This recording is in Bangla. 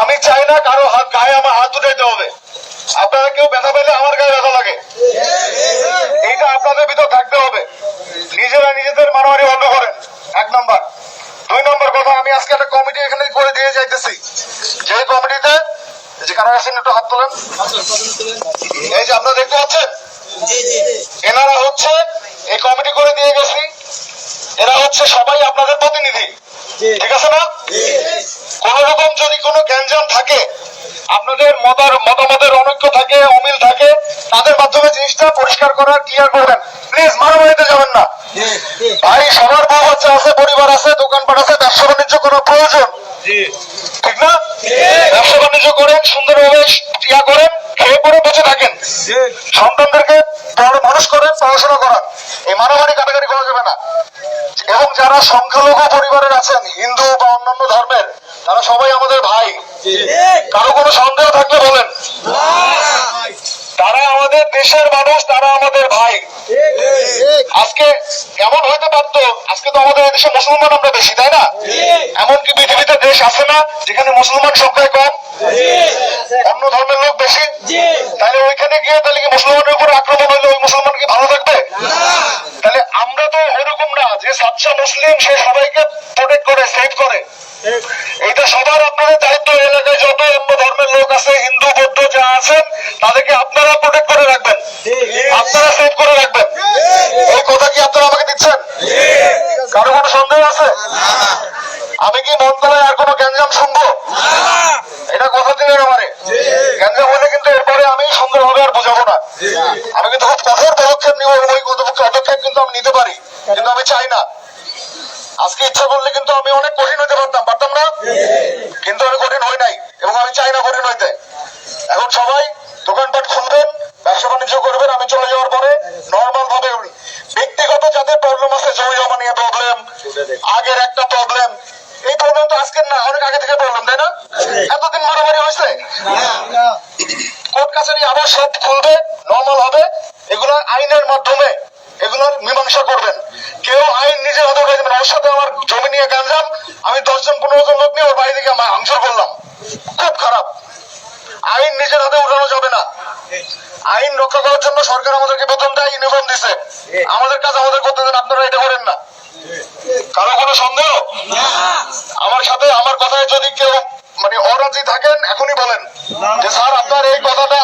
আমি চাই না কারো গায়ে আমার হাত উঠাইতে হবে। আপনারা কেউ ব্যথা পেলে আমার গায়ে ব্যথা লাগে, এইটা আপনাদের ভিতর থাকতে হবে। নিজেরা নিজেদের মারামারি বন্ধ করেন, 1 নম্বর। 2 নম্বর কথা, আমি আজকে একটা কমিটি এখানে করে দিয়ে যাইতেছি, যে কমিটিতে যে কারা আছেন একটু হাত তোলেন। এই যে আপনারা দেখতে পাচ্ছেন, এনারা হচ্ছে এই কমিটি করে দিয়ে গেছি, এরা হচ্ছে সবাই আপনাদের প্রতিনিধি, ঠিক আছে না? কোন রকম যদি কোনো গ্যাঞ্জাম থাকে, আপনাদের মতামতের অনৈক্য থাকে, অমিল থাকে, তাদের মাধ্যমে জিনিসটা পরিষ্কার করার ক্লিয়ার করবেন। প্লিজ মারামারিতে যাবেন না ভাই। সবার বউ বাচ্চা আছে, পরিবার আছে, দোকানপাট আছে, ব্যবসা বাণিজ্য করার প্রয়োজন, ঠিক না? ব্যবসা বাণিজ্য করেন, সুন্দরভাবে ইয়া করেন, খেয়ে পরে বেঁচে থাকেন, সন্তানদেরকে বড় মানুষ করেন, পড়াশোনা করান। এই মারামারি কাটাকাটি করা যাবে না। এবং যারা সংখ্যালঘু পরিবারের আছেন, হিন্দু বা অন্যান্য ধর্মের, তারা সবাই আমাদের ভাই। কারো কোনো সন্দেহ থাকলে বলেন, তারা আমাদের দেশের মানুষ, তারা আমাদের ভাই। আজকে এমন হইতে পারতো, আজকে তো আমাদের দেশে মুসলমান আমরা বেশি, তাই না? এমনকি পৃথিবীতে দেশ আছে না যেখানে মুসলমান সংখ্যায় কম, অন্য ধর্মের লোক বেশি? তাহলে ওইখানে গিয়ে তাহলে কি মুসলমানের উপর আক্রমণ হইলে ওই মুসলমান কি ভালো থাকবে? তাহলে আমরা তো ওইরকম না যে সাচ্চা মুসলিম সে সবাইকে প্রোটেক্ট করে, সেভ করে। এইটা সবার আপনাদের দায়িত্ব। এলাকায় যত অন্য ধর্মের লোক আছে, হিন্দু বৌদ্ধ যা আছেন, তাদেরকে আপনারা প্রোটেক্ট করে রাখবেন, আপনারা সেভ করে রাখবেন। এই কথা কি আপনারা আমাকে দিচ্ছেন? কারো কোনো সন্দেহ আছে? আমি কি মন তলায় আর কোনো গ্যাঞ্জাম শুনবো? এটা কথা দিলেন আমারে। গ্যাঞ্জাম হলে কিন্তু এরপরে আমি সুন্দরভাবে আর বোঝাবো না। আমি কিন্তু খুব কঠোর পদক্ষেপ নিব, ওই পদক্ষেপ কিন্তু আমি নিতে পারি, কিন্তু আমি চাই না। আজকে ইচ্ছা করলে কিন্তু আমি অনেক কঠিন হইতে পারতাম না, কিন্তু আমি কঠিন হই নাই, এবং আমি চাই না কঠিন হইতে। এখন সবাই দোকানপাট খুলবেন, ব্যবসা বাণিজ্য করবেন। আমি চলে যাওয়ার পরে নর্মাল ভাবে, ব্যক্তিগত যাদের প্রবলেম আছে, জমি জমা নিয়ে প্রবলেম, আগের একটা প্রবলেম, এই প্রবলেম তো আজকের না, অনেক আগে থেকে প্রবলেম, তাই না? এতদিন মারামারি হয়েছে, কোর্ট কাছারি আবার সব খুলবে, নর্মাল হবে। এগুলো আইনের মাধ্যমে এগুলোর মীমাংসা করবেন। কেউ আইন নিজের হাতে উঠে দেবেন। ওর সাথে আমার জমি নিয়ে গাঞ্জাম, আমি 10 জন 15 জন লোক নিয়ে ওর বাড়ি থেকে ভাঙচুর করলাম, খুব খারাপ। আইন নিজের হাতে উঠানো যাবে না। আইন রক্ষা করার জন্য সরকার আমাদেরকে বেতন দেয়, ইউনিফর্ম দিছে, আমাদের কাজ আমাদের করতে দেন, আপনারা এটা করেন না। কারো কোনো সন্দেহ? আমার সাথে আমার কথায় যদি কেউ মানে অরাজি থাকেন, এখনই বলেন যে স্যার আপনার এই কথাটা